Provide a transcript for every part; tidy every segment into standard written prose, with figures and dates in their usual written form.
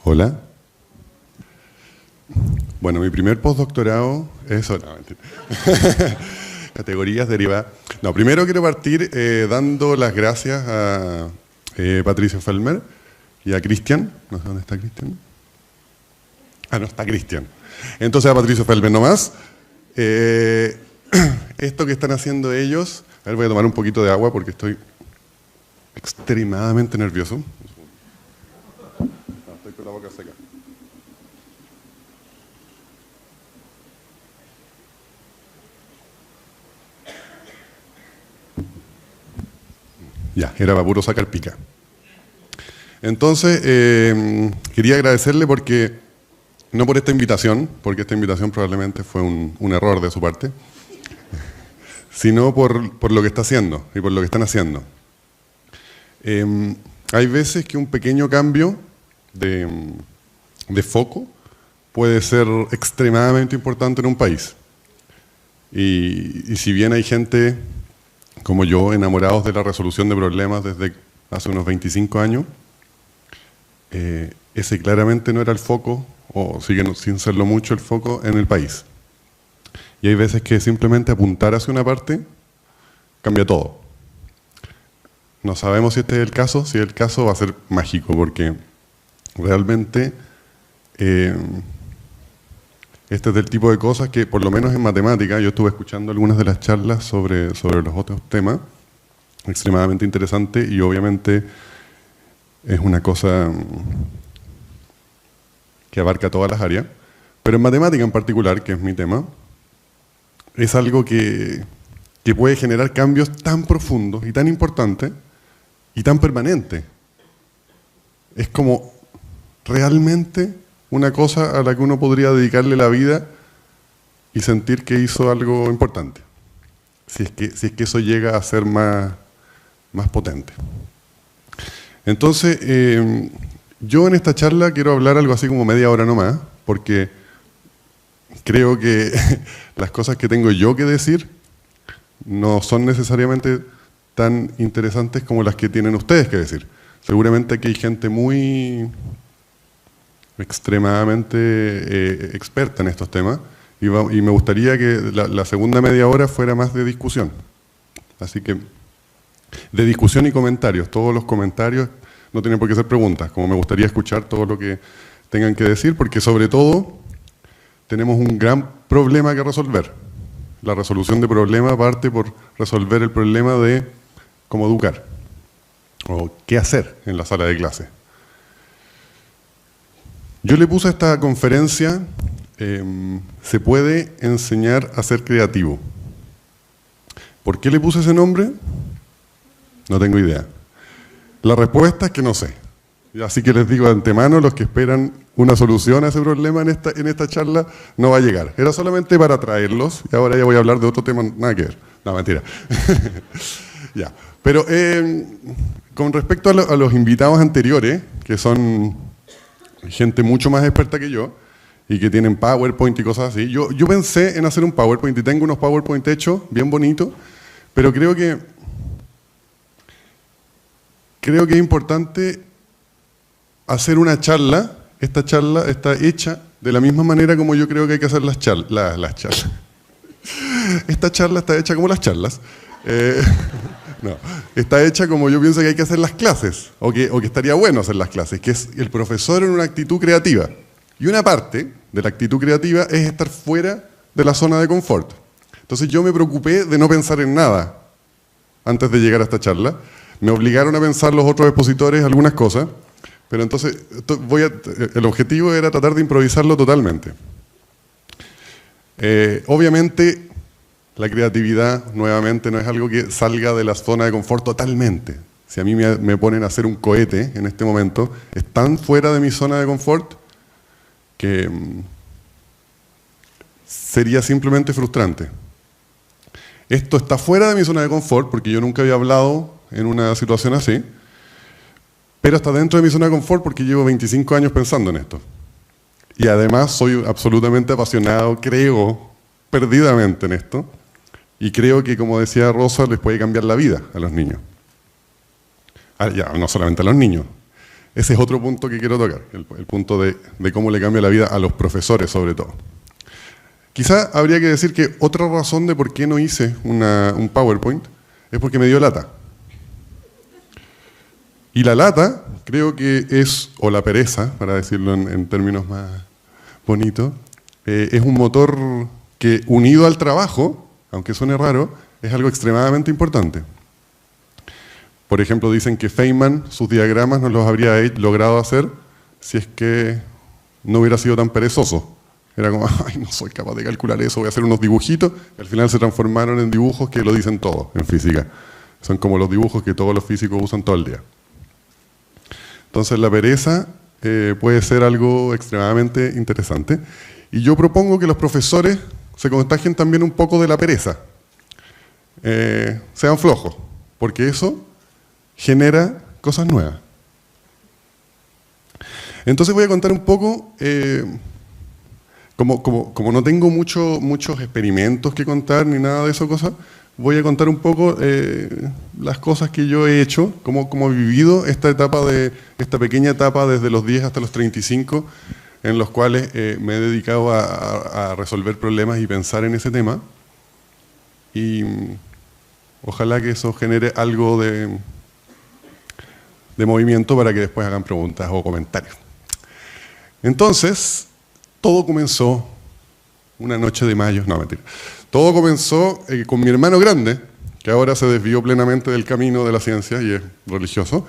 Hola. Bueno, mi primer postdoctorado es... No, mentira. Categorías derivadas. No, primero quiero partir dando las gracias a Patricio Fellmer y a Cristian. No sé dónde está Cristian. Ah, no está Cristian. Entonces a Patricio Fellmer nomás. Esto que están haciendo ellos... A ver, voy a tomar un poquito de agua porque estoy extremadamente nervioso. No, estoy con la boca seca. Ya, era para puro sacar pica. Entonces, quería agradecerle porque, no por esta invitación, porque esta invitación probablemente fue un error de su parte, sino por lo que está haciendo y por lo que están haciendo. Hay veces que un pequeño cambio de foco puede ser extremadamente importante en un país. Y si bien hay gente como yo, enamorados de la resolución de problemas desde hace unos 25 años, ese claramente no era el foco, o sigue sin serlo mucho el foco en el país. Y hay veces que simplemente apuntar hacia una parte cambia todo. No sabemos si este es el caso, si es el caso va a ser mágico, porque realmente este es del tipo de cosas que, por lo menos en matemática, yo estuve escuchando algunas de las charlas sobre los otros temas, extremadamente interesante, y obviamente es una cosa que abarca todas las áreas, pero en matemática en particular, que es mi tema, es algo que puede generar cambios tan profundos y tan importantes y tan permanentes. Es como realmente una cosa a la que uno podría dedicarle la vida y sentir que hizo algo importante, si es que eso llega a ser más potente. Entonces, yo en esta charla quiero hablar algo así como media hora nomás, porque creo que las cosas que tengo yo que decir no son necesariamente tan interesantes como las que tienen ustedes que decir. Seguramente aquí hay gente muy extremadamente experta en estos temas y me gustaría que la segunda media hora fuera más de discusión. Así que, de discusión y comentarios. Todos los comentarios no tienen por qué ser preguntas, como me gustaría escuchar todo lo que tengan que decir, porque sobre todo tenemos un gran problema que resolver. La resolución de problemas parte por resolver el problema de cómo educar o qué hacer en la sala de clase. Yo le puse a esta conferencia, ¿se puede enseñar a ser creativo? ¿Por qué le puse ese nombre? No tengo idea. La respuesta es que no sé. Así que les digo de antemano, los que esperan una solución a ese problema en esta charla, no va a llegar. Era solamente para traerlos, y ahora ya voy a hablar de otro tema, nada que ver. No, mentira. Ya. Pero con respecto a los invitados anteriores, que son gente mucho más experta que yo, y que tienen PowerPoint y cosas así, yo pensé en hacer un PowerPoint, y tengo unos PowerPoint hechos, bien bonitos, pero creo que es importante hacer una charla. Esta charla está hecha de la misma manera como yo creo que hay que hacer las charlas. Esta charla está hecha como las charlas. No, está hecha como yo pienso que hay que hacer las clases, o que estaría bueno hacer las clases, que es el profesor en una actitud creativa. Y una parte de la actitud creativa es estar fuera de la zona de confort. Entonces yo me preocupé de no pensar en nada antes de llegar a esta charla. Me obligaron a pensar los otros expositores algunas cosas, pero entonces el objetivo era tratar de improvisarlo totalmente. Obviamente, la creatividad, nuevamente, no es algo que salga de la zona de confort totalmente. Si a mí me ponen a hacer un cohete en este momento, es tan fuera de mi zona de confort que sería simplemente frustrante. Esto está fuera de mi zona de confort porque yo nunca había hablado en una situación así, pero está dentro de mi zona de confort porque llevo 25 años pensando en esto. Y además soy absolutamente apasionado, creo perdidamente en esto, y creo que, como decía Rosa, les puede cambiar la vida a los niños. Ya, no solamente a los niños. Ese es otro punto que quiero tocar, el punto de cómo le cambia la vida a los profesores sobre todo. Quizá habría que decir que otra razón de por qué no hice un PowerPoint es porque me dio lata. Y la lata creo que es, o la pereza, para decirlo en términos más bonitos, es un motor que unido al trabajo, aunque suene raro, es algo extremadamente importante. Por ejemplo, dicen que Feynman sus diagramas no los habría logrado hacer si es que no hubiera sido tan perezoso. Era como, ay, no soy capaz de calcular eso, voy a hacer unos dibujitos, y al final se transformaron en dibujos que lo dicen todo en física. Son como los dibujos que todos los físicos usan todo el día. Entonces la pereza puede ser algo extremadamente interesante. Y yo propongo que los profesores se contagien también un poco de la pereza. Sean flojos, porque eso genera cosas nuevas. Entonces voy a contar un poco, como no tengo muchos experimentos que contar ni nada de eso, voy a contar un poco las cosas que yo he hecho, cómo he vivido esta pequeña etapa desde los 10 hasta los 35, en los cuales me he dedicado a resolver problemas y pensar en ese tema. Y ojalá que eso genere algo de movimiento para que después hagan preguntas o comentarios. Entonces, todo comenzó una noche de mayo, no, mentira. Todo comenzó con mi hermano grande, que ahora se desvió plenamente del camino de la ciencia y es religioso,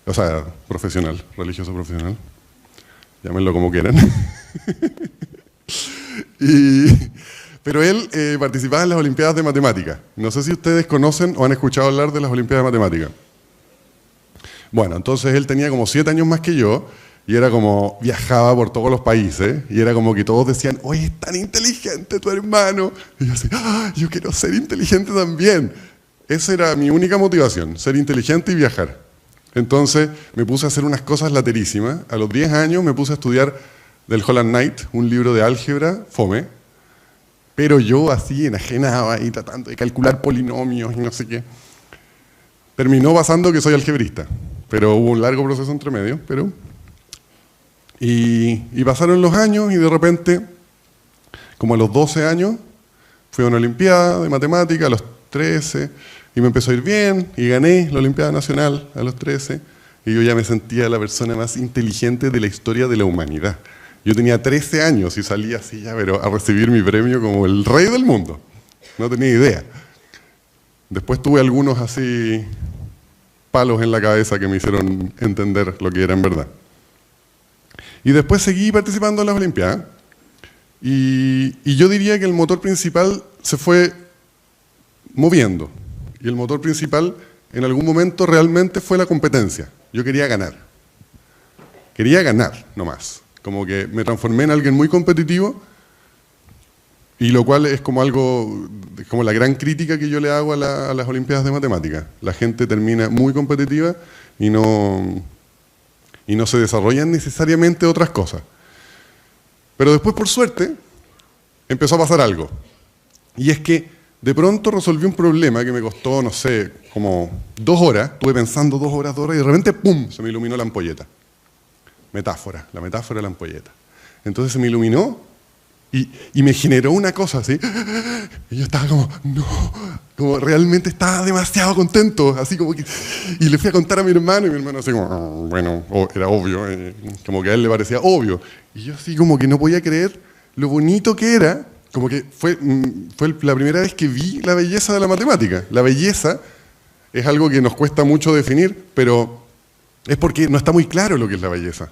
o sea, profesional, religioso profesional, llámenlo como quieran. Pero él participaba en las Olimpiadas de Matemática. No sé si ustedes conocen o han escuchado hablar de las Olimpiadas de Matemática. Bueno, entonces él tenía como 7 años más que yo, y era como, viajaba por todos los países, y era como que todos decían, oye, es tan inteligente tu hermano. Y yo así, yo quiero ser inteligente también. Esa era mi única motivación, ser inteligente y viajar. Entonces me puse a hacer unas cosas laterísimas. A los 10 años me puse a estudiar del Holland Knight, un libro de álgebra, fome, pero yo así enajenaba y tratando de calcular polinomios y no sé qué. Terminó pasando que soy algebrista, pero hubo un largo proceso entre medio, Y pasaron los años y de repente, como a los 12 años, fui a una olimpiada de matemática, a los 13, y me empezó a ir bien, y gané la Olimpiada Nacional a los 13, y yo ya me sentía la persona más inteligente de la historia de la humanidad. Yo tenía 13 años y salía así ya, pero a recibir mi premio como el rey del mundo. No tenía idea. Después tuve algunos así palos en la cabeza que me hicieron entender lo que era en verdad. Y después seguí participando en las Olimpiadas. Y yo diría que el motor principal se fue moviendo. Y el motor principal en algún momento realmente fue la competencia. Yo quería ganar. Quería ganar, nomás. Como que me transformé en alguien muy competitivo, y lo cual es como la gran crítica que yo le hago a las Olimpiadas de Matemáticas. La gente termina muy competitiva y no se desarrollan necesariamente otras cosas. Pero después, por suerte, empezó a pasar algo. Y es que de pronto resolví un problema que me costó, no sé, como 2 horas. Estuve pensando 2 horas, y de repente, ¡pum!, se me iluminó la ampolleta. Metáfora, la metáfora de la ampolleta. Entonces se me iluminó y me generó una cosa así. Y yo estaba como, no, como realmente estaba demasiado contento, así como que... Y le fui a contar a mi hermano, y mi hermano así como, bueno, era obvio, como que a él le parecía obvio. Y yo así como que no podía creer lo bonito que era, como que fue la primera vez que vi la belleza de la matemática. La belleza es algo que nos cuesta mucho definir, pero es porque no está muy claro lo que es la belleza.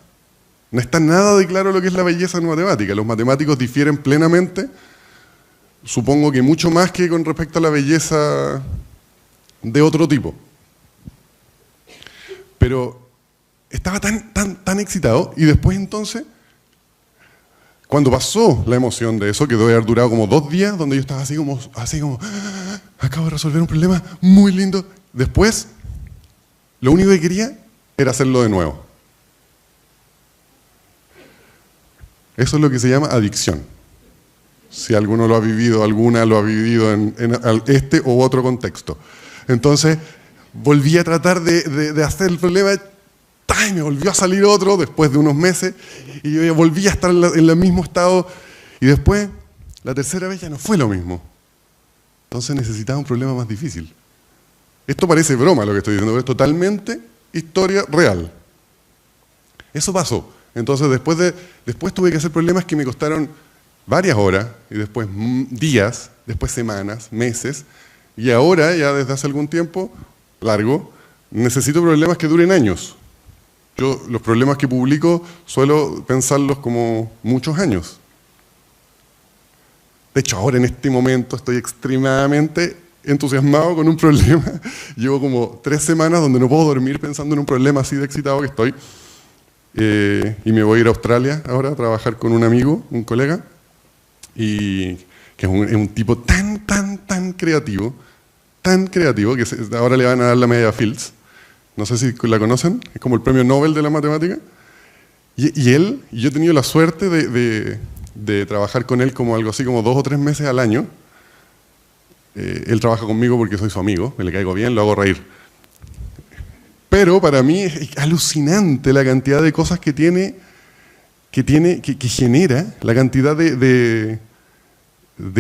No está nada de claro lo que es la belleza en matemática. Los matemáticos difieren plenamente, supongo que mucho más que con respecto a la belleza de otro tipo. Pero estaba tan excitado, y después entonces, cuando pasó la emoción de eso, que debe haber durado como 2 días, donde yo estaba así como acabo de resolver un problema muy lindo. Después, lo único que quería era hacerlo de nuevo. Eso es lo que se llama adicción. Si alguno lo ha vivido, alguna lo ha vivido en este u otro contexto. Entonces, volví a tratar de hacer el problema ¡tá! Y me volvió a salir otro después de unos meses, y yo ya volví a estar en el mismo estado, y después, la tercera vez ya no fue lo mismo. Entonces necesitaba un problema más difícil. Esto parece broma lo que estoy diciendo, pero es totalmente historia real. Eso pasó. Entonces después tuve que hacer problemas que me costaron varias horas, y después días, después semanas, meses, y ahora, ya desde hace algún tiempo, largo, necesito problemas que duren años. Yo los problemas que publico suelo pensarlos como muchos años. De hecho, ahora en este momento estoy extremadamente entusiasmado con un problema. Llevo como 3 semanas donde no puedo dormir pensando en un problema así de excitado que estoy. Y me voy a ir a Australia ahora a trabajar con un amigo, un colega, y que es un tipo tan creativo, que ahora le van a dar la medalla Fields. No sé si la conocen, es como el premio Nobel de la matemática. Y yo he tenido la suerte de trabajar con él como algo así como 2 o 3 meses al año. Él trabaja conmigo porque soy su amigo, me le caigo bien, lo hago reír. Pero para mí es alucinante la cantidad de cosas que genera, la cantidad de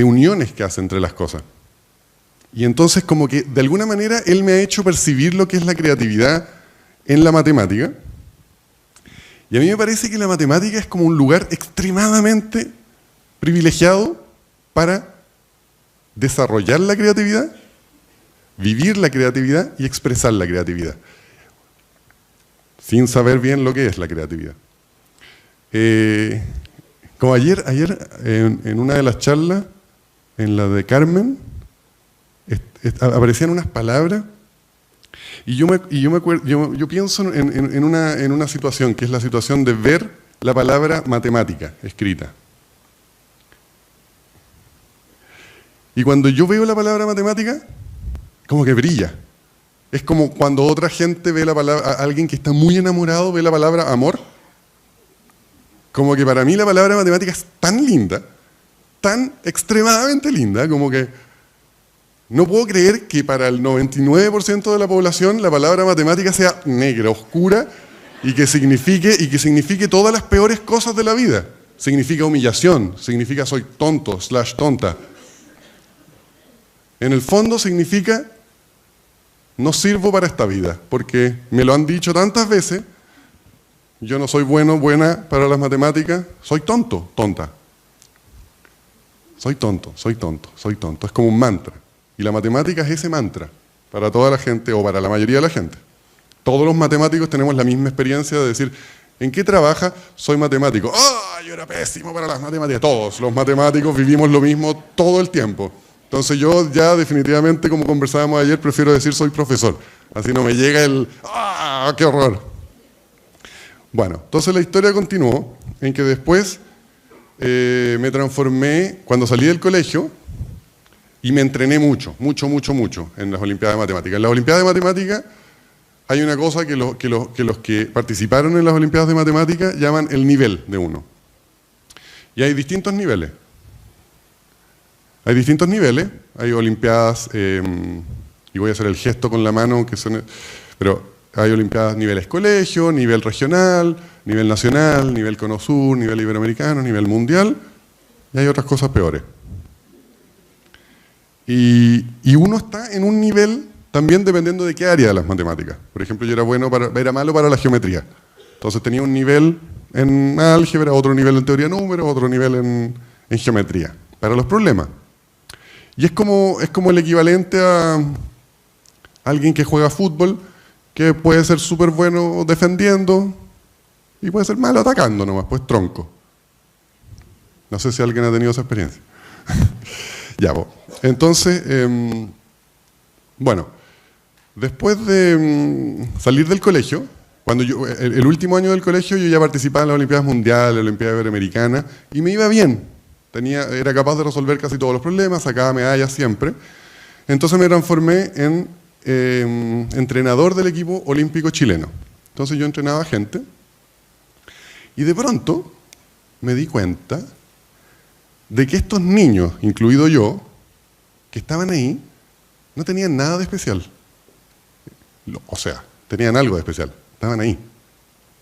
uniones que hace entre las cosas. Y entonces como que de alguna manera él me ha hecho percibir lo que es la creatividad en la matemática. Y a mí me parece que la matemática es como un lugar extremadamente privilegiado para desarrollar la creatividad, vivir la creatividad y expresar la creatividad, sin saber bien lo que es la creatividad. Como ayer en una de las charlas, en la de Carmen, aparecían unas palabras y yo pienso en una situación, que es la situación de ver la palabra matemática escrita. Y cuando yo veo la palabra matemática, como que brilla. Es como cuando otra gente ve la palabra, alguien que está muy enamorado ve la palabra amor. Como que para mí la palabra matemática es tan linda, tan extremadamente linda, como que no puedo creer que para el 99% de la población la palabra matemática sea negra, oscura, y que signifique todas las peores cosas de la vida. Significa humillación, significa soy tonto, /tonta. En el fondo significa no sirvo para esta vida, porque me lo han dicho tantas veces, yo no soy buena para las matemáticas, soy tonto, tonta. Soy tonto. Es como un mantra. Y la matemática es ese mantra para toda la gente o para la mayoría de la gente. Todos los matemáticos tenemos la misma experiencia de decir, ¿en qué trabaja? Soy matemático. ¡Ah! Yo era pésimo para las matemáticas. Todos los matemáticos vivimos lo mismo todo el tiempo. Entonces yo ya definitivamente, como conversábamos ayer, prefiero decir soy profesor. Así no me llega el ¡ah! ¡Qué horror! Bueno, entonces la historia continuó en que después me transformé, cuando salí del colegio, y me entrené mucho en las Olimpiadas de Matemáticas. En las Olimpiadas de Matemáticas hay una cosa que los que participaron en las Olimpiadas de Matemáticas llaman el nivel de uno. Y hay distintos niveles. Hay Olimpiadas, y voy a hacer el gesto con la mano, pero hay Olimpiadas niveles colegio, nivel regional, nivel nacional, nivel Cono Sur, nivel iberoamericano, nivel mundial, y hay otras cosas peores. Y uno está en un nivel también dependiendo de qué área de las matemáticas. Por ejemplo, yo era malo para la geometría. Entonces tenía un nivel en álgebra, otro nivel en teoría de números, otro nivel en geometría, para los problemas. Y es como el equivalente a alguien que juega fútbol, que puede ser súper bueno defendiendo y puede ser malo atacando nomás, pues tronco. No sé si alguien ha tenido esa experiencia. Ya, pues. Entonces, bueno, después de salir del colegio, cuando el último año del colegio yo ya participaba en las Olimpiadas Mundiales, la Olimpiada Iberoamericana, y me iba bien. Era capaz de resolver casi todos los problemas, sacaba medallas siempre. Entonces me transformé en entrenador del equipo olímpico chileno. Entonces yo entrenaba gente, y de pronto me di cuenta de que estos niños, incluido yo, que estaban ahí, no tenían nada de especial. O sea, tenían algo de especial, estaban ahí.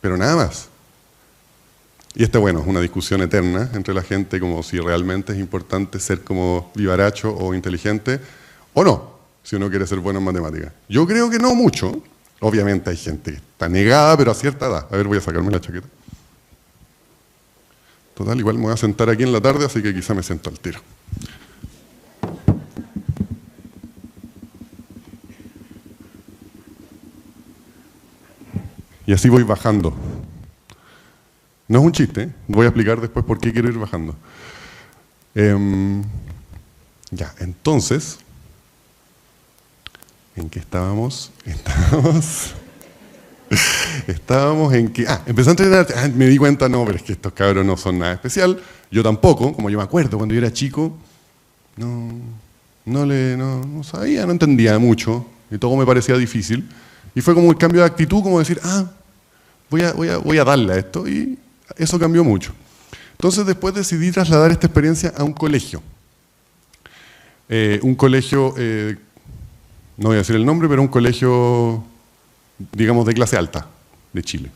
pero nada más. Y bueno, es una discusión eterna entre la gente como si realmente es importante ser como vivaracho o inteligente o no, si uno quiere ser bueno en matemáticas. Yo creo que no mucho. Obviamente hay gente que está negada, pero a cierta edad. A ver, voy a sacarme la chaqueta. Total, igual me voy a sentar aquí en la tarde, así que quizá me siento al tiro. Y así voy bajando. No es un chiste, ¿eh? Voy a explicar después por qué quiero ir bajando. Ya, entonces, ¿en qué estábamos? Estábamos en que... empecé a entrenar, me di cuenta, no, pero es que estos cabros no son nada especial. Yo tampoco, como yo me acuerdo, cuando yo era chico, no sabía, no entendía mucho, y todo me parecía difícil. Y fue como el cambio de actitud, como decir, voy a darle a esto, y eso cambió mucho. Entonces después decidí trasladar esta experiencia a un colegio. No voy a decir el nombre, pero un colegio, digamos, de clase alta de Chile.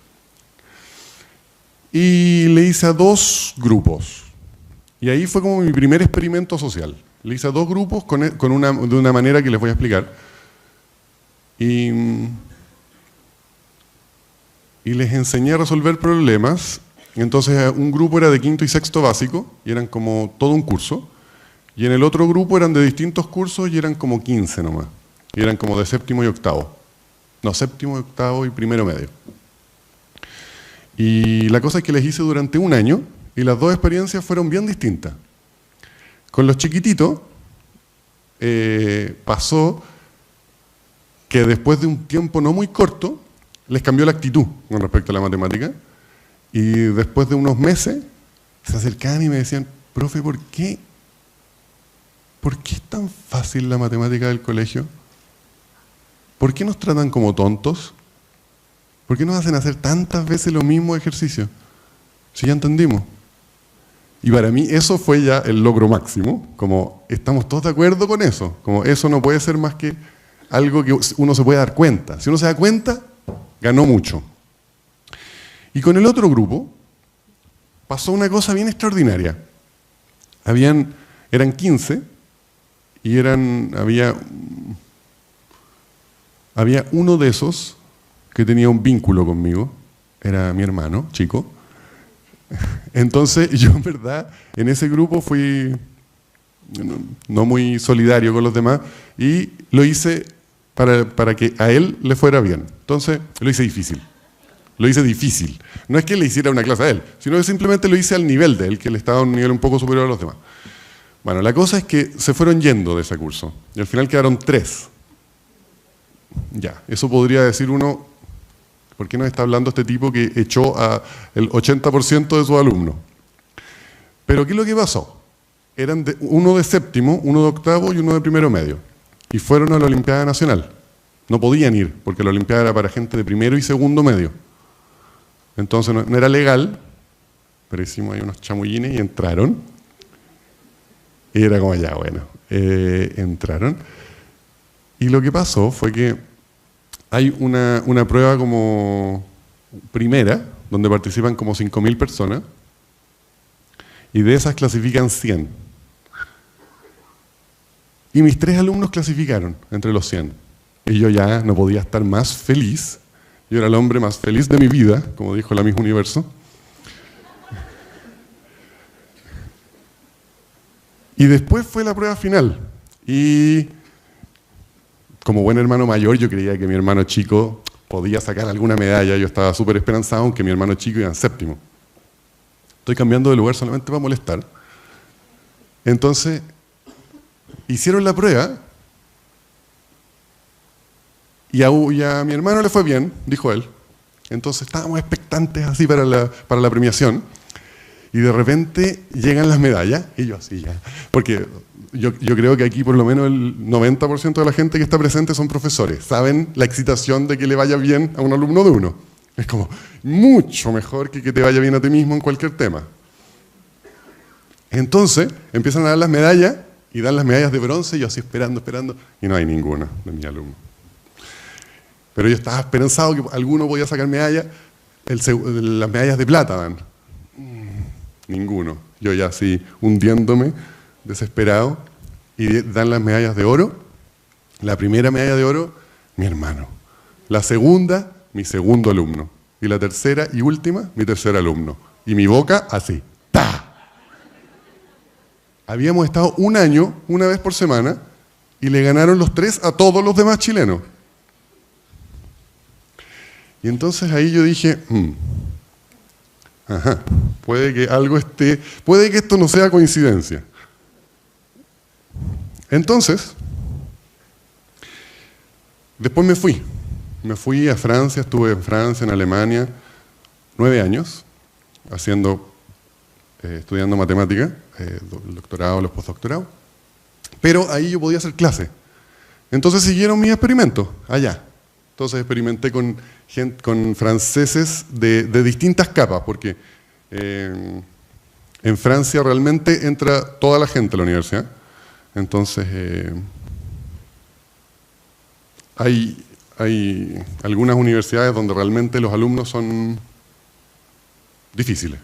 Y le hice a 2 grupos. Y ahí fue como mi primer experimento social. Le hice a 2 grupos de una manera que les voy a explicar. Y les enseñé a resolver problemas. Entonces un grupo era de quinto y sexto básico, y eran como todo un curso. Y en el otro grupo eran de distintos cursos y eran como 15 nomás. Y eran como de séptimo y octavo. No, séptimo, octavo y primero medio. Y la cosa es que les hice durante un año, y las 2 experiencias fueron bien distintas. Con los chiquititos pasó que después de un tiempo no muy corto, les cambió la actitud con respecto a la matemática, y después de unos meses se acercaban y me decían, profe, ¿por qué es tan fácil la matemática del colegio? ¿Por qué nos tratan como tontos? ¿Por qué nos hacen hacer tantas veces los mismos ejercicios? Si ya entendimos. Y para mí eso fue ya el logro máximo, como estamos todos de acuerdo con eso, como eso no puede ser más que algo que uno se puede dar cuenta. Si uno se da cuenta, ganó mucho. Y con el otro grupo pasó una cosa bien extraordinaria. Eran 15 y había uno de esos que tenía un vínculo conmigo, era mi hermano, chico. Entonces yo en verdad en ese grupo fui no muy solidario con los demás y lo hice para que a él le fuera bien. Entonces lo hice difícil. Lo hice difícil. No es que le hiciera una clase a él, sino que simplemente lo hice al nivel de él, que él estaba a un nivel un poco superior a los demás. Bueno, la cosa es que se fueron yendo de ese curso y al final quedaron 3. Ya, eso podría decir uno, ¿por qué nos está hablando este tipo que echó el 80% de sus alumnos? Pero ¿qué es lo que pasó? Eran uno de séptimo, uno de octavo y uno de primero medio. Y fueron a la Olimpiada Nacional. No podían ir, porque la Olimpiada era para gente de primero y segundo medio. Entonces no era legal, pero hicimos ahí unos chamullines y entraron. Y era como ya, bueno, entraron. Y lo que pasó fue que hay una prueba como primera, donde participan como 5.000 personas, y de esas clasifican 100. Y mis 3 alumnos clasificaron entre los 100. Y yo ya no podía estar más feliz. Yo era el hombre más feliz de mi vida, como dijo la Miss Universo. Y después fue la prueba final. Y como buen hermano mayor, yo creía que mi hermano chico podía sacar alguna medalla. Yo estaba súper esperanzado, aunque mi hermano chico iba en séptimo. Estoy cambiando de lugar solamente para molestar. Entonces, hicieron la prueba y a mi hermano le fue bien, dijo él. Entonces estábamos expectantes así para la premiación. Y de repente llegan las medallas, y yo así ya. Porque yo creo que aquí por lo menos el 90% de la gente que está presente son profesores. Saben la excitación de que le vaya bien a un alumno de uno. Es como mucho mejor que te vaya bien a ti mismo en cualquier tema. Entonces empiezan a dar las medallas, y dan las medallas de bronce, y yo así esperando, y no hay ninguna de mis alumnos. Pero yo estaba esperanzado que alguno podía sacar medalla, Las medallas de plata dan. Ninguno. Yo ya así hundiéndome, desesperado, y dan las medallas de oro. La primera medalla de oro, mi hermano. La segunda, mi segundo alumno. Y la tercera y última, mi tercer alumno. Y mi boca así. ¡Ta! Habíamos estado un año, una vez por semana, y le ganaron los 3 a todos los demás chilenos. Y entonces ahí yo dije, ajá, puede que algo esté, puede que esto no sea coincidencia. Entonces, después me fui a Francia, estuve en Francia, en Alemania, 9 años, estudiando matemática, el doctorado, los postdoctorados, pero ahí yo podía hacer clase. Entonces siguieron mis experimentos allá. Entonces experimenté con franceses de distintas capas, porque en Francia realmente entra toda la gente a la universidad. Entonces hay algunas universidades donde realmente los alumnos son difíciles.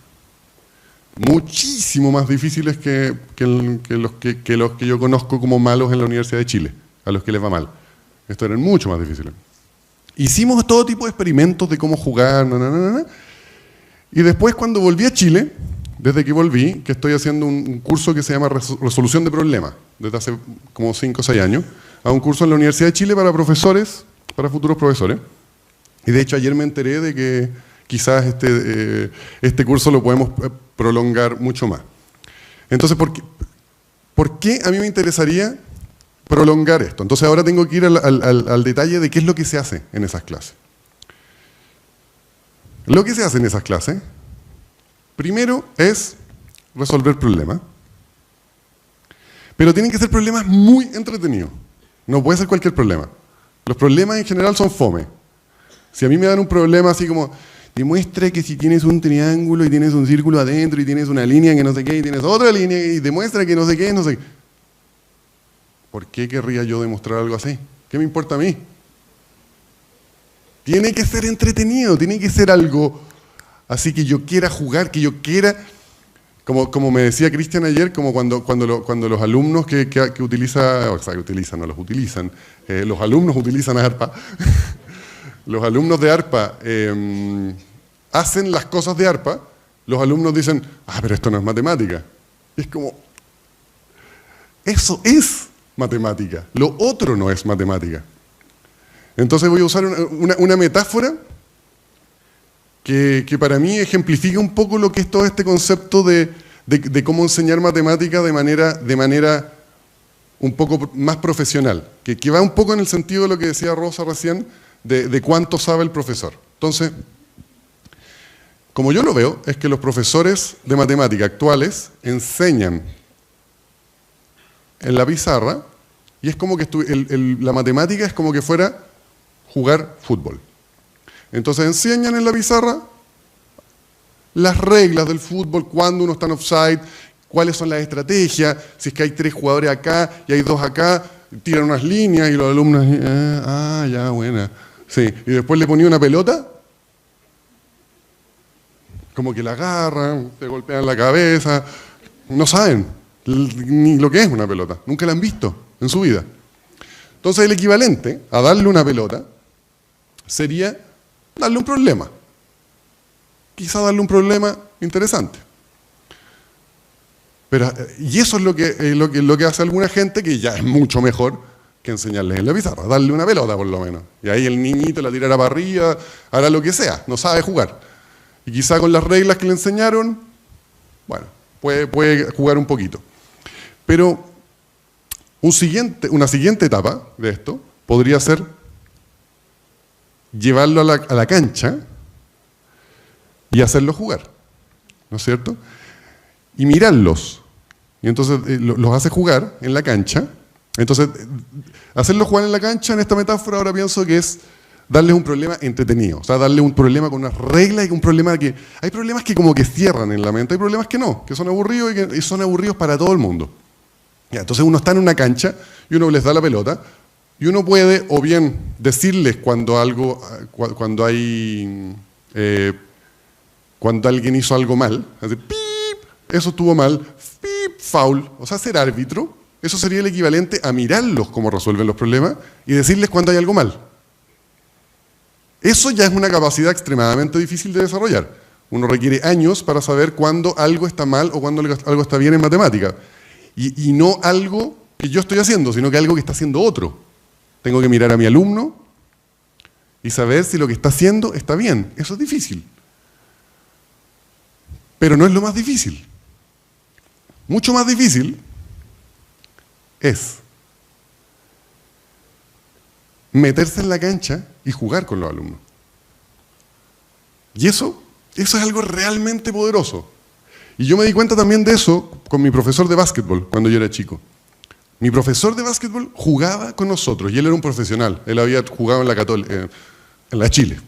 Muchísimo más difíciles que los que yo conozco como malos en la Universidad de Chile, a los que les va mal. Estos eran mucho más difíciles. Hicimos todo tipo de experimentos de cómo jugar, y después cuando volví a Chile, desde que volví, que estoy haciendo un curso que se llama Resolución de Problemas, desde hace como 5 o 6 años, a un curso en la Universidad de Chile para profesores, para futuros profesores. Y de hecho ayer me enteré de que quizás este curso lo podemos prolongar mucho más. Entonces, ¿por qué a mí me interesaría prolongar esto? Entonces ahora tengo que ir al detalle de qué es lo que se hace en esas clases. Lo que se hace en esas clases, primero es resolver problemas, pero tienen que ser problemas muy entretenidos. No puede ser cualquier problema. Los problemas en general son fome. Si a mí me dan un problema así como, demuestra que si tienes un triángulo y tienes un círculo adentro y tienes una línea que no sé qué y tienes otra línea y demuestra que no sé qué, no sé qué. ¿Por qué querría yo demostrar algo así? ¿Qué me importa a mí? Tiene que ser entretenido, tiene que ser algo así que yo quiera jugar, que yo quiera, como me decía Cristian ayer, como cuando los alumnos que utilizan, o sea, que utilizan, no los utilizan, los alumnos utilizan ARPA, los alumnos de ARPA hacen las cosas de ARPA, los alumnos dicen, pero esto no es matemática. Y es como, eso es matemática, lo otro no es matemática. Entonces voy a usar una metáfora que para mí ejemplifica un poco lo que es todo este concepto de cómo enseñar matemática de manera un poco más profesional, que va un poco en el sentido de lo que decía Rosa recién, de cuánto sabe el profesor. Entonces, como yo lo veo, es que los profesores de matemática actuales enseñan en la pizarra, y es como que la matemática es como que fuera jugar fútbol. Entonces enseñan en la pizarra las reglas del fútbol, cuándo uno está en offside, cuáles son las estrategias, si es que hay 3 jugadores acá y hay 2 acá, tiran unas líneas y los alumnos, ya, buena. Sí, y después le ponía una pelota, como que la agarran, te golpean la cabeza, no saben ni lo que es una pelota, nunca la han visto en su vida. Entonces el equivalente a darle una pelota sería darle un problema. Quizá darle un problema interesante. Y eso es lo que hace alguna gente, que ya es mucho mejor que enseñarles en la pizarra, darle una pelota por lo menos. Y ahí el niñito la tirará para arriba, hará lo que sea, no sabe jugar. Y quizá con las reglas que le enseñaron, bueno, puede jugar un poquito. Pero una siguiente etapa de esto podría ser llevarlo a la cancha y hacerlo jugar, ¿no es cierto? Y mirarlos. Y entonces los hace jugar en la cancha. Entonces, hacerlos jugar en la cancha, en esta metáfora, ahora pienso que es darles un problema entretenido. O sea, darle un problema con unas reglas y un problema que... Hay problemas que como que cierran en la mente, hay problemas que no, que son aburridos y son aburridos para todo el mundo. Ya, entonces uno está en una cancha y uno les da la pelota y uno puede o bien decirles cuando hay cuando alguien hizo algo mal, hace pip, eso estuvo mal, pip, foul. O sea, ser árbitro, eso sería el equivalente a mirarlos cómo resuelven los problemas y decirles cuando hay algo mal. Eso ya es una capacidad extremadamente difícil de desarrollar. Uno requiere años para saber cuándo algo está mal o cuándo algo está bien en matemática. Y no algo que yo estoy haciendo, sino que algo que está haciendo otro. Tengo que mirar a mi alumno y saber si lo que está haciendo está bien. Eso es difícil. Pero no es lo más difícil. Mucho más difícil es meterse en la cancha y jugar con los alumnos. Y eso es algo realmente poderoso. Y yo me di cuenta también de eso con mi profesor de básquetbol cuando yo era chico. Mi profesor de básquetbol jugaba con nosotros y él era un profesional. Él había jugado en la Católica, en la Chile.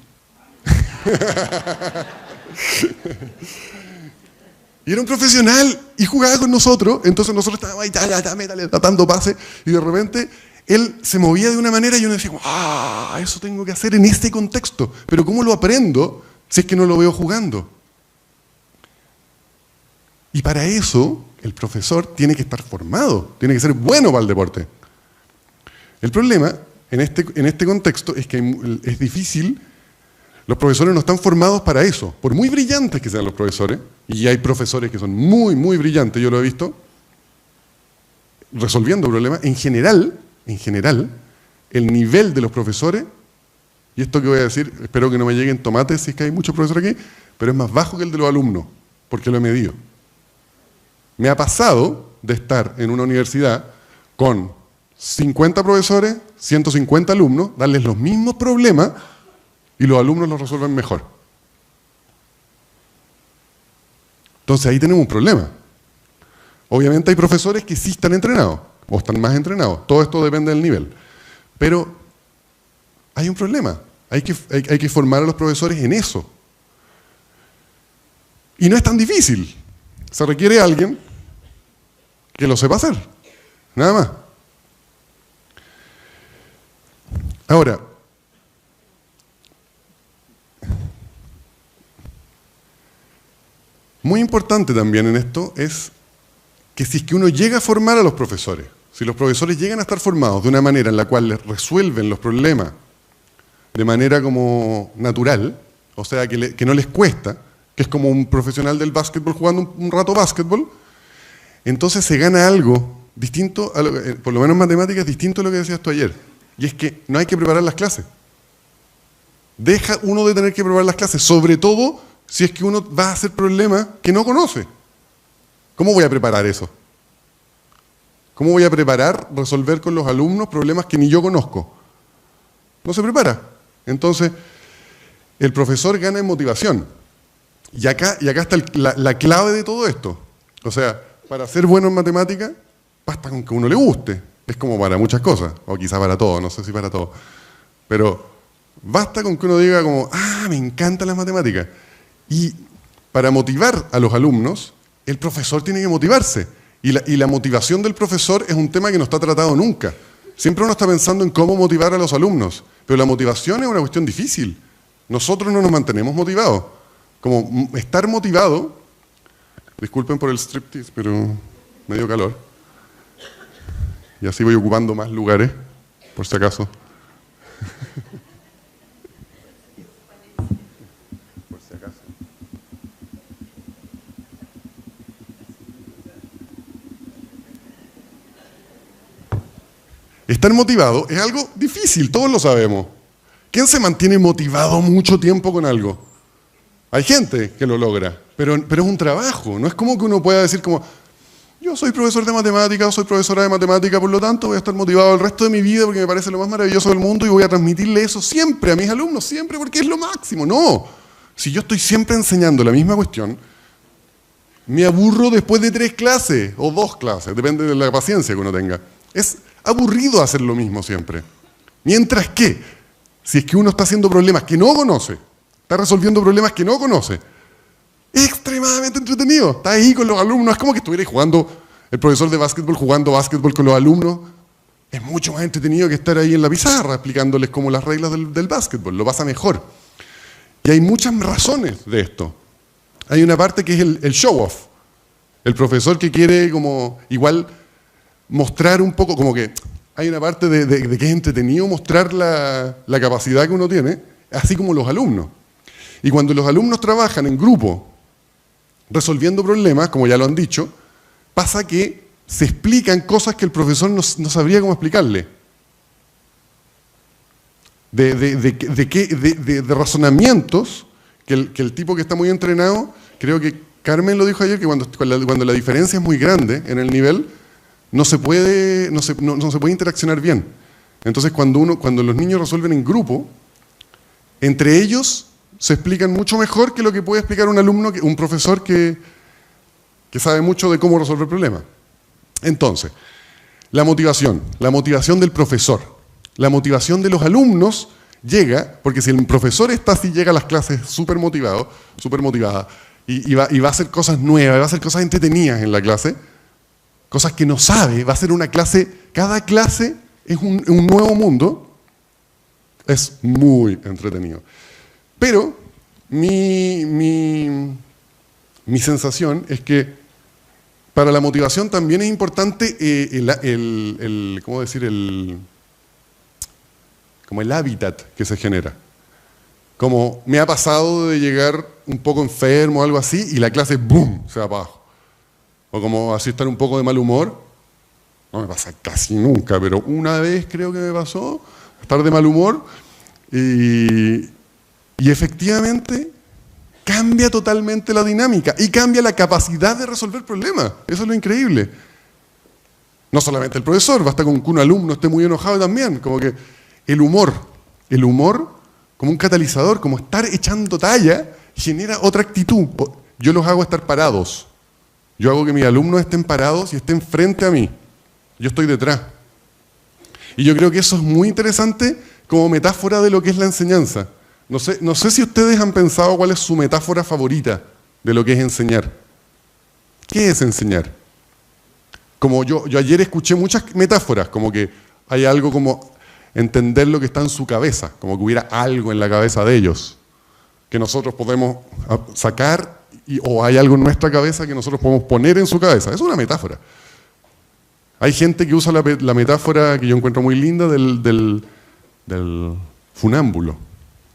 Y era un profesional y jugaba con nosotros. Entonces nosotros estábamos ahí, métale, dando pases. Y de repente él se movía de una manera y yo decía, eso tengo que hacer en este contexto. Pero ¿cómo lo aprendo si es que no lo veo jugando? Y para eso, el profesor tiene que estar formado, tiene que ser bueno para el deporte. El problema en este contexto es que es difícil, los profesores no están formados para eso. Por muy brillantes que sean los profesores, y hay profesores que son muy, muy brillantes, yo lo he visto, resolviendo problemas, en general, el nivel de los profesores, y esto que voy a decir, espero que no me lleguen tomates si es que hay muchos profesores aquí, pero es más bajo que el de los alumnos, porque lo he medido. Me ha pasado de estar en una universidad con 50 profesores, 150 alumnos, darles los mismos problemas y los alumnos los resuelven mejor. Entonces ahí tenemos un problema. Obviamente hay profesores que sí están entrenados, o están más entrenados. Todo esto depende del nivel. Pero hay un problema. Hay que formar a los profesores en eso. Y no es tan difícil. Se requiere alguien que lo sepa hacer. Nada más. Ahora, muy importante también en esto es que si es que uno llega a formar a los profesores, si los profesores llegan a estar formados de una manera en la cual les resuelven los problemas de manera como natural, o sea, que no les cuesta, que es como un profesional del básquetbol jugando un rato básquetbol, entonces se gana algo distinto, por lo menos en matemáticas, distinto a lo que decías tú ayer. Y es que no hay que preparar las clases. Deja uno de tener que preparar las clases, sobre todo si es que uno va a hacer problemas que no conoce. ¿Cómo voy a preparar eso? ¿Cómo voy a preparar resolver con los alumnos problemas que ni yo conozco? No se prepara. Entonces, el profesor gana en motivación. Y acá está la clave de todo esto. O sea, para ser bueno en matemática, basta con que a uno le guste. Es como para muchas cosas, o quizá para todo, no sé si para todo. Pero basta con que uno diga como, me encantan las matemáticas. Y para motivar a los alumnos, el profesor tiene que motivarse. Y la motivación del profesor es un tema que no está tratado nunca. Siempre uno está pensando en cómo motivar a los alumnos, pero la motivación es una cuestión difícil. Nosotros no nos mantenemos motivados. Como estar motivado, disculpen por el striptease, pero me dio calor. Y así voy ocupando más lugares, por si acaso. Por si acaso. Estar motivado es algo difícil, todos lo sabemos. ¿Quién se mantiene motivado mucho tiempo con algo? Hay gente que lo logra, pero es un trabajo. No es como que uno pueda decir como, yo soy profesor de matemática, soy profesora de matemática, por lo tanto voy a estar motivado el resto de mi vida porque me parece lo más maravilloso del mundo y voy a transmitirle eso siempre a mis alumnos, siempre porque es lo máximo. No, si yo estoy siempre enseñando la misma cuestión, me aburro después de 3 clases o 2 clases, depende de la paciencia que uno tenga. Es aburrido hacer lo mismo siempre. Mientras que, si es que uno está haciendo problemas que no conoce, está resolviendo problemas que no conoce, es extremadamente entretenido. Está ahí con los alumnos. Es como que estuviera jugando, el profesor de básquetbol jugando básquetbol con los alumnos. Es mucho más entretenido que estar ahí en la pizarra explicándoles como las reglas del básquetbol. Lo pasa mejor. Y hay muchas razones de esto. hay una parte que es el show-off. El profesor que quiere como igual mostrar un poco, como que hay una parte de que es entretenido mostrar la capacidad que uno tiene, así como los alumnos. Y cuando los alumnos trabajan en grupo, resolviendo problemas, como ya lo han dicho, pasa que se explican cosas que el profesor no sabría cómo explicarle. De razonamientos que el tipo que está muy entrenado, creo que Carmen lo dijo ayer, que cuando la diferencia es muy grande en el nivel, no se puede interaccionar bien. Entonces cuando los niños resuelven en grupo, entre ellos se explican mucho mejor que lo que puede explicar un alumno, un profesor que sabe mucho de cómo resolver problemas. Entonces, la motivación del profesor, la motivación de los alumnos llega, porque si el profesor está así, llega a las clases súper motivado, súper motivada, y va a hacer cosas nuevas, va a hacer cosas entretenidas en la clase, cosas que no sabe, va a ser una clase, cada clase es un nuevo mundo, es muy entretenido. Pero mi sensación es que para la motivación también es importante ¿cómo decir? Como el hábitat que se genera. Como me ha pasado de llegar un poco enfermo o algo así y la clase ¡boom!, se va para abajo. O como así estar un poco de mal humor. No me pasa casi nunca, pero una vez creo que me pasó estar de mal humor y efectivamente cambia totalmente la dinámica y cambia la capacidad de resolver problemas. Eso es lo increíble. No solamente el profesor, basta con que un alumno esté muy enojado también. Como que el humor como un catalizador, como estar echando talla, genera otra actitud. Yo los hago estar parados. Yo hago que mis alumnos estén parados y estén frente a mí. Yo estoy detrás. Y yo creo que eso es muy interesante como metáfora de lo que es la enseñanza. No sé si ustedes han pensado cuál es su metáfora favorita de lo que es enseñar. ¿Qué es enseñar? Como yo ayer escuché muchas metáforas, como que hay algo como entender lo que está en su cabeza, como que hubiera algo en la cabeza de ellos, que nosotros podemos sacar, o hay algo en nuestra cabeza que nosotros podemos poner en su cabeza. Es una metáfora. Hay gente que usa la metáfora que yo encuentro muy linda del funámbulo.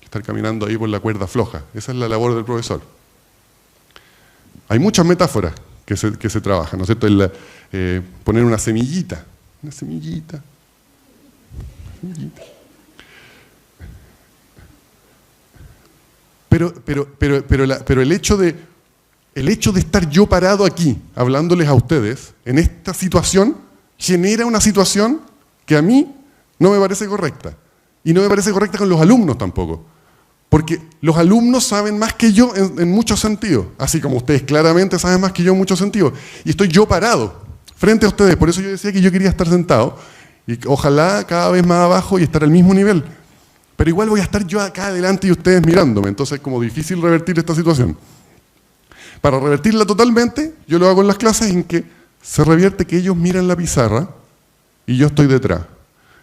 Estar caminando ahí por la cuerda floja. Esa es la labor del profesor. Hay muchas metáforas que se trabajan, ¿no es cierto? Poner una semillita. Una semillita. Pero el hecho de estar yo parado aquí, hablándoles a ustedes, en esta situación, genera una situación que a mí no me parece correcta. Y no me parece correcta con los alumnos tampoco. Porque los alumnos saben más que yo en muchos sentidos, así como ustedes claramente saben más que yo en muchos sentidos. Y estoy yo parado frente a ustedes, por eso yo decía que yo quería estar sentado, y ojalá cada vez más abajo y estar al mismo nivel. Pero igual voy a estar yo acá adelante y ustedes mirándome, entonces es como difícil revertir esta situación. Para revertirla totalmente, yo lo hago en las clases en que se revierte que ellos miran la pizarra y yo estoy detrás.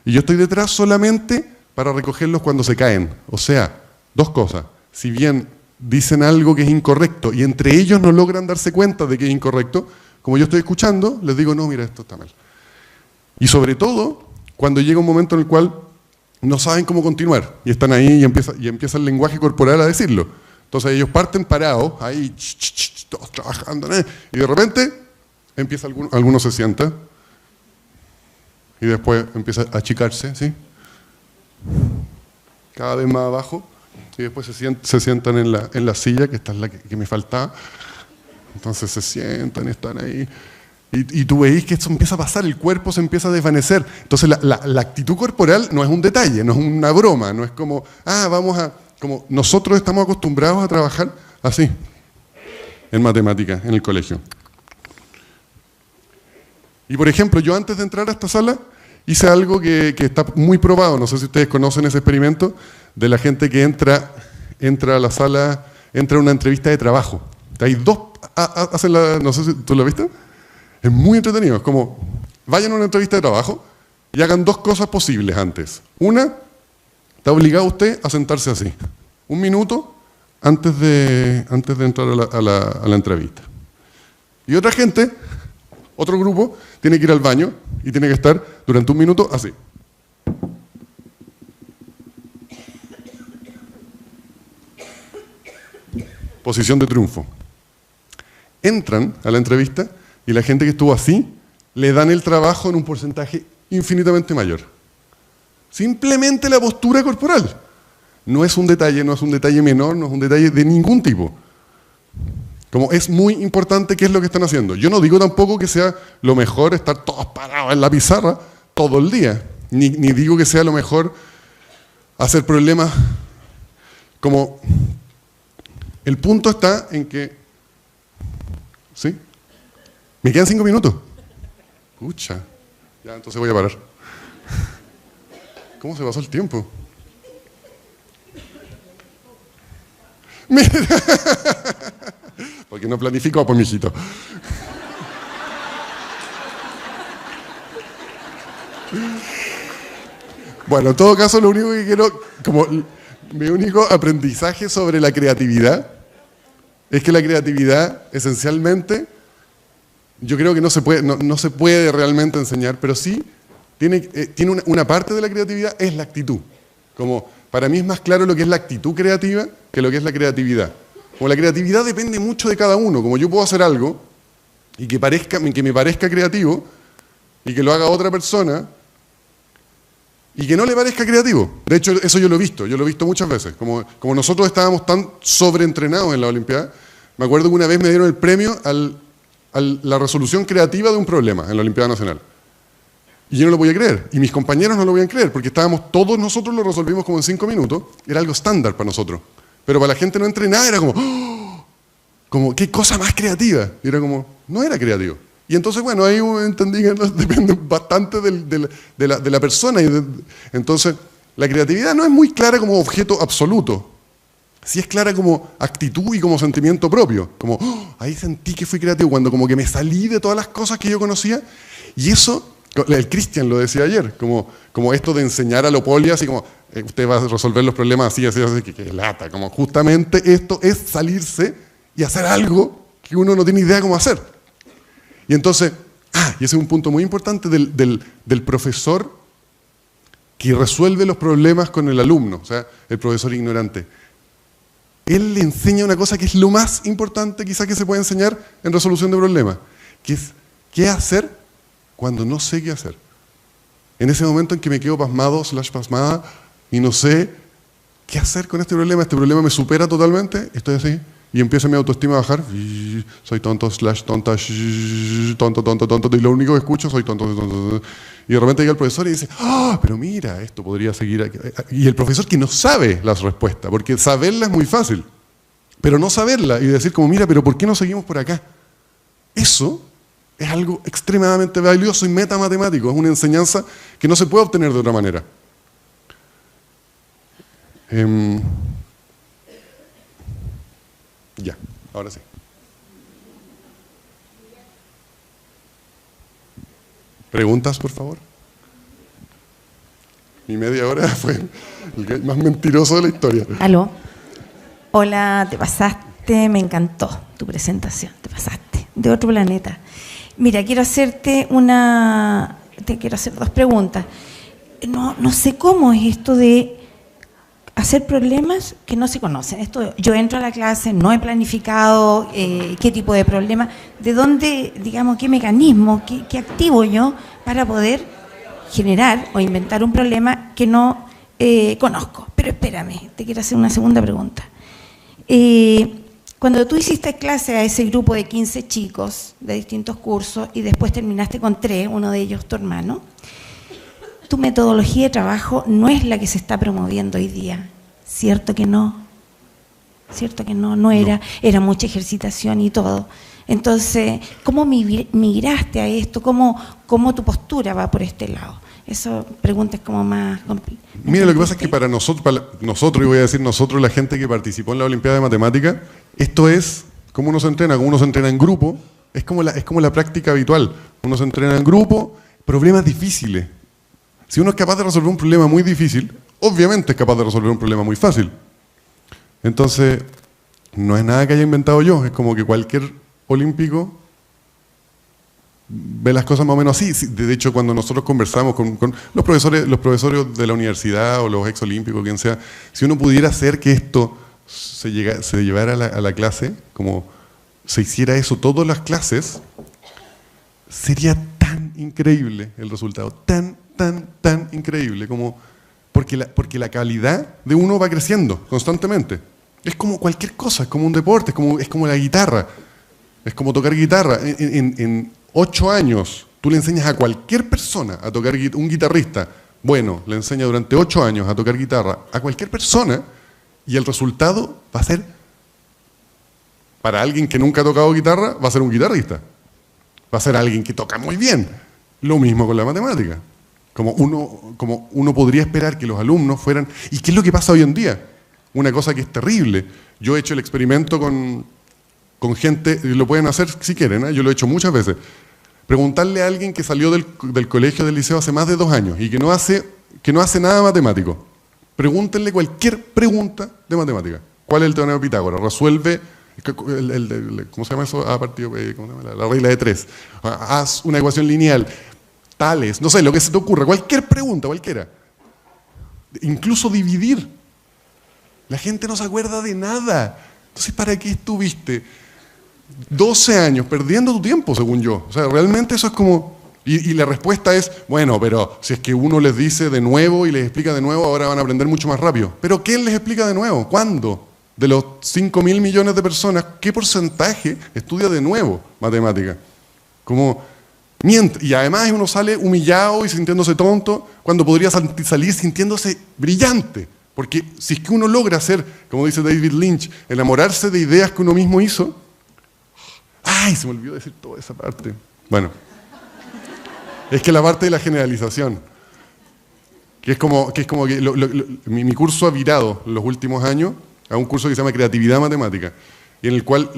Y yo estoy detrás solamente para recogerlos cuando se caen. O sea, dos cosas. Si bien dicen algo que es incorrecto y entre ellos no logran darse cuenta de que es incorrecto, como yo estoy escuchando, les digo, no, mira, esto está mal. Y sobre todo, cuando llega un momento en el cual no saben cómo continuar y están ahí y empieza el lenguaje corporal a decirlo. Entonces ellos parten parados, ahí, todos trabajando, y de repente empieza alguno se sienta y después empieza a achicarse, ¿sí? Cada vez más abajo, y después se sientan en la silla, que esta es la que me faltaba. Entonces se sientan, están ahí. Y tú veis que esto empieza a pasar, el cuerpo se empieza a desvanecer. Entonces la actitud corporal no es un detalle, no es una broma, no es como, como nosotros estamos acostumbrados a trabajar así, en matemáticas, en el colegio. Y por ejemplo, yo antes de entrar a esta sala, hice algo que está muy probado, no sé si ustedes conocen ese experimento, de la gente que entra a la sala, entra a una entrevista de trabajo. Hay dos, no sé si tú lo viste. Es muy entretenido, es como, vayan a una entrevista de trabajo y hagan dos cosas posibles antes. Una, está obligado usted a sentarse así. 1 minuto, antes de entrar a la entrevista. Y otra gente, otro grupo, tiene que ir al baño y tiene que estar durante un minuto así. Posición de triunfo. Entran a la entrevista y la gente que estuvo así le dan el trabajo en un porcentaje infinitamente mayor. Simplemente la postura corporal. No es un detalle menor, no es un detalle de ningún tipo. Como es muy importante qué es lo que están haciendo. Yo no digo tampoco que sea lo mejor estar todos parados en la pizarra todo el día. Ni digo que sea lo mejor hacer problemas como... El punto está en que... ¿Sí? Me quedan 5 minutos. Pucha. Ya, entonces voy a parar. ¿Cómo se pasó el tiempo? Mira. Porque no planifico, pues, mijito. Bueno, en todo caso, lo único que quiero, como mi único aprendizaje sobre la creatividad, es que la creatividad, esencialmente, yo creo que no se puede realmente enseñar, pero sí tiene una parte de la creatividad, es la actitud. Como para mí es más claro lo que es la actitud creativa que lo que es la creatividad. Como la creatividad depende mucho de cada uno, como yo puedo hacer algo y que me parezca creativo y que lo haga otra persona y que no le parezca creativo. De hecho, eso yo lo he visto muchas veces. Como nosotros estábamos tan sobreentrenados en la Olimpiada, me acuerdo que una vez me dieron el premio a la resolución creativa de un problema en la Olimpiada Nacional. Y yo no lo podía creer, y mis compañeros no lo podían creer, porque todos nosotros lo resolvimos como en 5 minutos, era algo estándar para nosotros. Pero para la gente no entrenada era como, ¡oh! Como, qué cosa más creativa. Y era como, no era creativo. Y entonces, bueno, ahí entendí que depende bastante de la persona. Entonces, la creatividad no es muy clara como objeto absoluto. Sí es clara como actitud y como sentimiento propio. Como, ¡oh! Ahí sentí que fui creativo, cuando como que me salí de todas las cosas que yo conocía. Y eso... El Cristian lo decía ayer, como esto de enseñar a lo poli, así como usted va a resolver los problemas así, que lata, como justamente esto es salirse y hacer algo que uno no tiene idea cómo hacer. Y entonces, y ese es un punto muy importante del profesor que resuelve los problemas con el alumno, o sea, el profesor ignorante. Él le enseña una cosa que es lo más importante quizás que se puede enseñar en resolución de problemas, que es qué hacer cuando no sé qué hacer. En ese momento en que me quedo pasmado, pasmada, y no sé qué hacer con este problema me supera totalmente, estoy así, y empieza mi autoestima a bajar, y soy tonto, tonta, tonto, y lo único que escucho soy tonto. Y de repente llega el profesor y dice, pero mira, esto podría seguir aquí. Y el profesor que no sabe las respuestas, porque saberla es muy fácil, pero no saberla y decir como, mira, pero ¿por qué no seguimos por acá? Eso es algo extremadamente valioso y metamatemático. Es una enseñanza que no se puede obtener de otra manera. Ya, ahora sí. ¿Preguntas, por favor? Mi media hora fue el más mentiroso de la historia. Aló. Hola, te pasaste, me encantó tu presentación, te pasaste, de otro planeta. Mira, quiero hacerte te quiero hacer 2 preguntas. No sé cómo es esto de hacer problemas que no se conocen. Yo entro a la clase, no he planificado qué tipo de problema, de dónde, digamos, qué mecanismo, qué activo yo para poder generar o inventar un problema que no conozco. Pero espérame, te quiero hacer una segunda pregunta. Cuando tú hiciste clase a ese grupo de 15 chicos de distintos cursos y después terminaste con 3, uno de ellos tu hermano, tu metodología de trabajo no es la que se está promoviendo hoy día. ¿Cierto que no? ¿Cierto que no? No era, era mucha ejercitación y todo. Entonces, ¿cómo migraste a esto? ¿Cómo tu postura va por este lado? Esa pregunta es como más complicada. Mira, lo que pasa es que para nosotros, y voy a decir nosotros, la gente que participó en la Olimpiada de Matemática, esto es cómo uno se entrena, en grupo, es como la práctica habitual. Uno se entrena en grupo, problemas difíciles. Si uno es capaz de resolver un problema muy difícil, obviamente es capaz de resolver un problema muy fácil. Entonces, no es nada que haya inventado yo, es como que cualquier olímpico ve las cosas más o menos así. De hecho, cuando nosotros conversamos con los profesores de la universidad o los exolímpicos, quien sea, si uno pudiera hacer que esto se llevara a la clase, como se hiciera eso todas las clases, sería tan increíble el resultado, tan increíble, como porque la calidad de uno va creciendo constantemente. Es como cualquier cosa, es como un deporte, es como la guitarra, es como tocar guitarra. En 8 años, tú le enseñas a cualquier persona a tocar, un guitarrista, bueno, le enseña durante 8 años a tocar guitarra a cualquier persona, y el resultado va a ser, para alguien que nunca ha tocado guitarra, va a ser un guitarrista. Va a ser alguien que toca muy bien. Lo mismo con la matemática. Como uno podría esperar que los alumnos fueran... ¿Y qué es lo que pasa hoy en día? Una cosa que es terrible. Yo he hecho el experimento con gente, lo pueden hacer si quieren, ¿eh? Yo lo he hecho muchas veces. Preguntarle a alguien que salió del colegio, del liceo hace más de 2 años y que no hace nada matemático. Pregúntenle cualquier pregunta de matemática. ¿Cuál es el teorema de Pitágoras? Resuelve, ¿cómo se llama eso? ¿Cómo se llama? La regla de 3. Haz una ecuación lineal. Tales, no sé, lo que se te ocurra. Cualquier pregunta, cualquiera. Incluso dividir. La gente no se acuerda de nada. Entonces, ¿para qué estuviste 12 años perdiendo tu tiempo, según yo? O sea, realmente eso es como... Y la respuesta es, bueno, pero si es que uno les dice de nuevo y les explica de nuevo, ahora van a aprender mucho más rápido. ¿Pero quién les explica de nuevo? ¿Cuándo? De los 5.000 millones de personas, ¿qué porcentaje estudia de nuevo matemática? Como miente. Y además uno sale humillado y sintiéndose tonto cuando podría salir sintiéndose brillante. Porque si es que uno logra hacer, como dice David Lynch, enamorarse de ideas que uno mismo hizo... ¡Ay! Se me olvidó decir toda esa parte. Bueno... Es que la parte de la generalización, que es como que mi curso ha virado en los últimos años a un curso que se llama Creatividad Matemática, y en el cual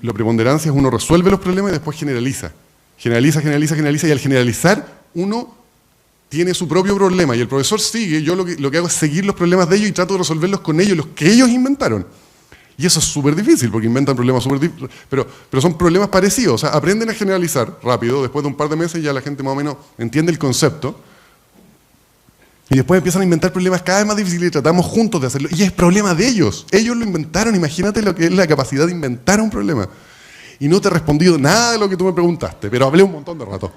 la preponderancia es uno resuelve los problemas y después generaliza. Generaliza, y al generalizar uno tiene su propio problema, y el profesor sigue, yo lo que hago es seguir los problemas de ellos y trato de resolverlos con ellos, los que ellos inventaron. Y eso es súper difícil, porque inventan problemas súper difíciles, pero son problemas parecidos. O sea, aprenden a generalizar rápido, después de un par de meses ya la gente más o menos entiende el concepto, y después empiezan a inventar problemas cada vez más difíciles y tratamos juntos de hacerlo. Y es problema de ellos. Ellos lo inventaron, imagínate lo que es la capacidad de inventar un problema. Y no te he respondido nada de lo que tú me preguntaste, pero hablé un montón de rato.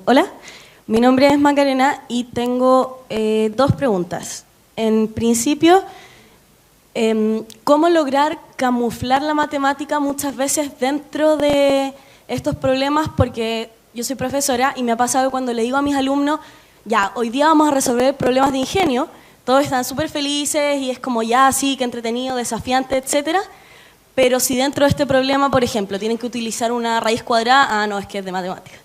Hola, mi nombre es Macarena y tengo 2 preguntas. En principio, ¿cómo lograr camuflar la matemática muchas veces dentro de estos problemas? Porque yo soy profesora y me ha pasado que cuando le digo a mis alumnos, ya, hoy día vamos a resolver problemas de ingenio, todos están súper felices y es como ya, sí, qué entretenido, desafiante, etcétera. Pero si dentro de este problema, por ejemplo, tienen que utilizar una raíz cuadrada, no, es que es de matemáticas.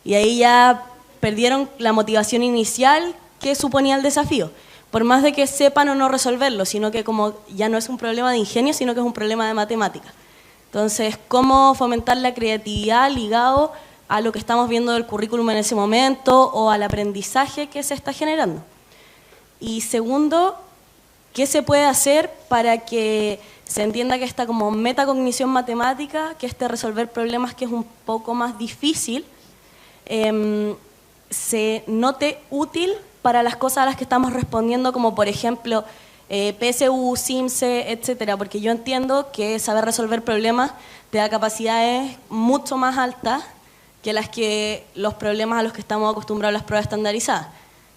Y ahí ya perdieron la motivación inicial que suponía el desafío. Por más de que sepan o no resolverlo, sino que como ya no es un problema de ingenio, sino que es un problema de matemática. Entonces, ¿cómo fomentar la creatividad ligado a lo que estamos viendo del currículum en ese momento o al aprendizaje que se está generando? Y segundo, ¿qué se puede hacer para que se entienda que esta como metacognición matemática, que este resolver problemas que es un poco más difícil, se note útil para las cosas a las que estamos respondiendo, como por ejemplo PSU, SIMSE, etcétera? Porque yo entiendo que saber resolver problemas te da capacidades mucho más altas que los problemas a los que estamos acostumbrados a las pruebas estandarizadas.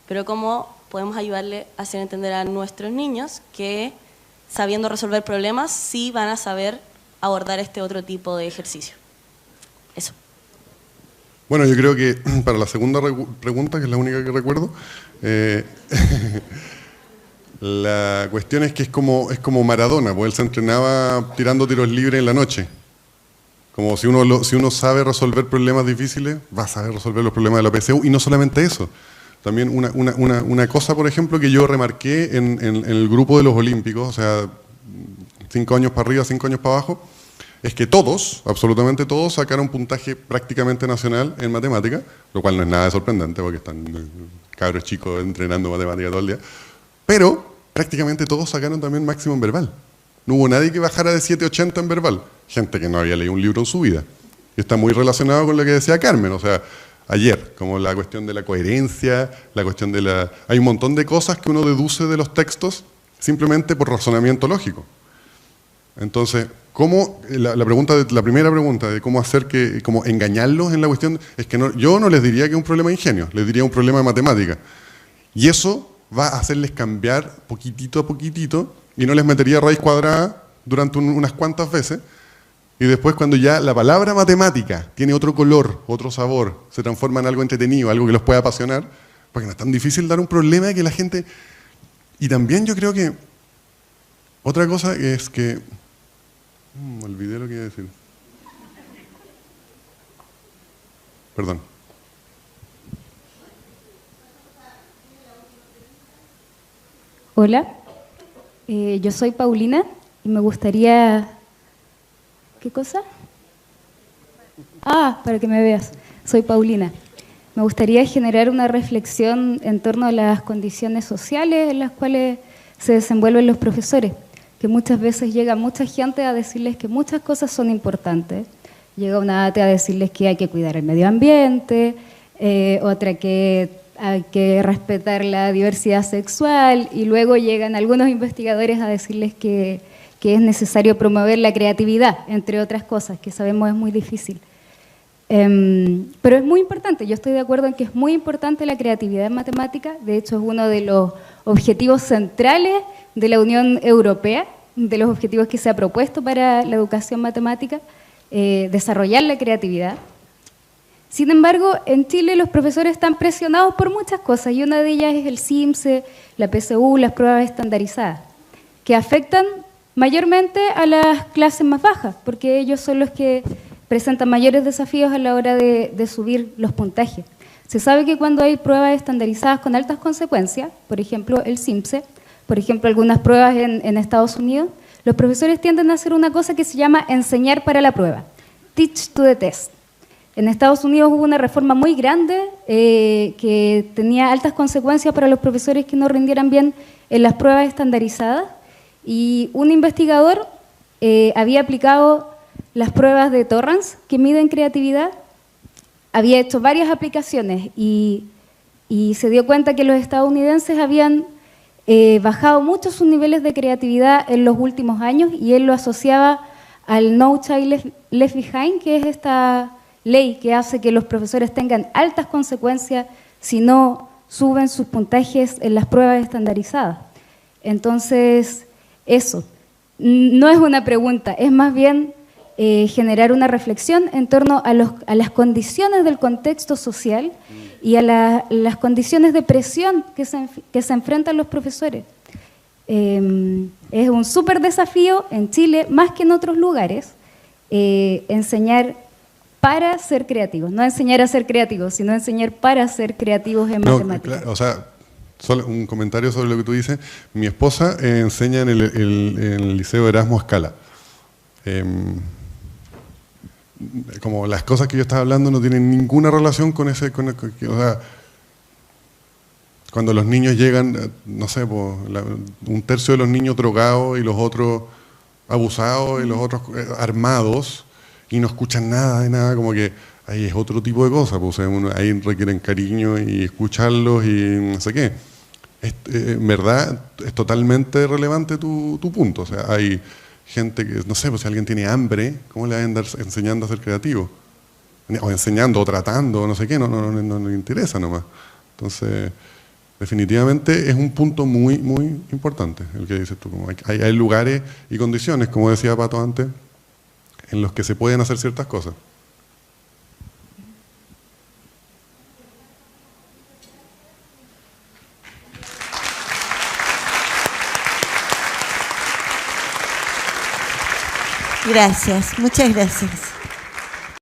Pero ¿cómo podemos ayudarle a hacer entender a nuestros niños que sabiendo resolver problemas sí van a saber abordar este otro tipo de ejercicio? Eso. Bueno, yo creo que para la segunda pregunta, que es la única que recuerdo, la cuestión es que es como Maradona, porque él se entrenaba tirando tiros libres en la noche. Como si uno sabe resolver problemas difíciles, va a saber resolver los problemas de la PSU, y no solamente eso. También una cosa, por ejemplo, que yo remarqué en el grupo de los olímpicos, o sea, 5 años para arriba, 5 años para abajo, es que todos, absolutamente todos, sacaron puntaje prácticamente nacional en matemática, lo cual no es nada de sorprendente porque están cabros chicos entrenando matemática todo el día, pero prácticamente todos sacaron también máximo en verbal. No hubo nadie que bajara de 7.80 en verbal, gente que no había leído un libro en su vida. Y está muy relacionado con lo que decía Carmen, o sea, ayer, como la cuestión de la coherencia, la cuestión de la... Hay un montón de cosas que uno deduce de los textos simplemente por razonamiento lógico. Entonces, ¿cómo, la primera pregunta de cómo hacer que, cómo engañarlos en la cuestión, es que yo no les diría que es un problema de ingenio, les diría un problema de matemática. Y eso va a hacerles cambiar poquitito a poquitito y no les metería raíz cuadrada durante unas cuantas veces. Y después cuando ya la palabra matemática tiene otro color, otro sabor, se transforma en algo entretenido, algo que los pueda apasionar, porque no es tan difícil dar un problema que la gente... Y también yo creo que otra cosa es que... olvidé lo que iba a decir. Perdón. Hola, yo soy Paulina y me gustaría... ¿Qué cosa? Para que me veas. Soy Paulina. Me gustaría generar una reflexión en torno a las condiciones sociales en las cuales se desenvuelven los profesores, que muchas veces llega mucha gente a decirles que muchas cosas son importantes. Llega una ATE a decirles que hay que cuidar el medio ambiente, otra que hay que respetar la diversidad sexual, y luego llegan algunos investigadores a decirles que es necesario promover la creatividad, entre otras cosas, que sabemos es muy difícil. Pero es muy importante, yo estoy de acuerdo en que es muy importante la creatividad en matemática, de hecho es uno de los objetivos centrales de la Unión Europea, de los objetivos que se ha propuesto para la educación matemática, desarrollar la creatividad. Sin embargo, en Chile los profesores están presionados por muchas cosas, y una de ellas es el CIMSE, la PSU, las pruebas estandarizadas, que afectan mayormente a las clases más bajas, porque ellos son los que presentan mayores desafíos a la hora de subir los puntajes. Se sabe que cuando hay pruebas estandarizadas con altas consecuencias, por ejemplo el CIMSE, por ejemplo algunas pruebas en Estados Unidos, los profesores tienden a hacer una cosa que se llama enseñar para la prueba, teach to the test. En Estados Unidos hubo una reforma muy grande que tenía altas consecuencias para los profesores que no rindieran bien en las pruebas estandarizadas, y un investigador había aplicado las pruebas de Torrance, que miden creatividad, había hecho varias aplicaciones y se dio cuenta que los estadounidenses habían bajado mucho sus niveles de creatividad en los últimos años, y él lo asociaba al No Child Left Behind, que es esta ley que hace que los profesores tengan altas consecuencias si no suben sus puntajes en las pruebas estandarizadas. Entonces, eso no es una pregunta, es más bien generar una reflexión en torno a las condiciones del contexto social y a las condiciones de presión que se enfrentan los profesores. Es un súper desafío en Chile, más que en otros lugares, enseñar para ser creativos, no enseñar a ser creativos, sino enseñar para ser creativos en matemáticas. Claro, o sea, solo un comentario sobre lo que tú dices. Mi esposa enseña en el Liceo Erasmo Scala. Como las cosas que yo estaba hablando no tienen ninguna relación con ese... o sea, cuando los niños llegan, no sé, un tercio de los niños drogados y los otros abusados y los otros armados, y no escuchan nada de nada, como que ahí es otro tipo de cosas, pues, ahí requieren cariño y escucharlos y no sé qué. En verdad, es totalmente relevante tu punto. O sea, hay gente que, no sé, pues si alguien tiene hambre, ¿cómo le van a andar enseñando a ser creativo? O enseñando o tratando, no sé qué, no le interesa nomás. Entonces, definitivamente es un punto muy, muy importante el que dices tú. Como hay lugares y condiciones, como decía Pato antes, en los que se pueden hacer ciertas cosas. Gracias, muchas gracias.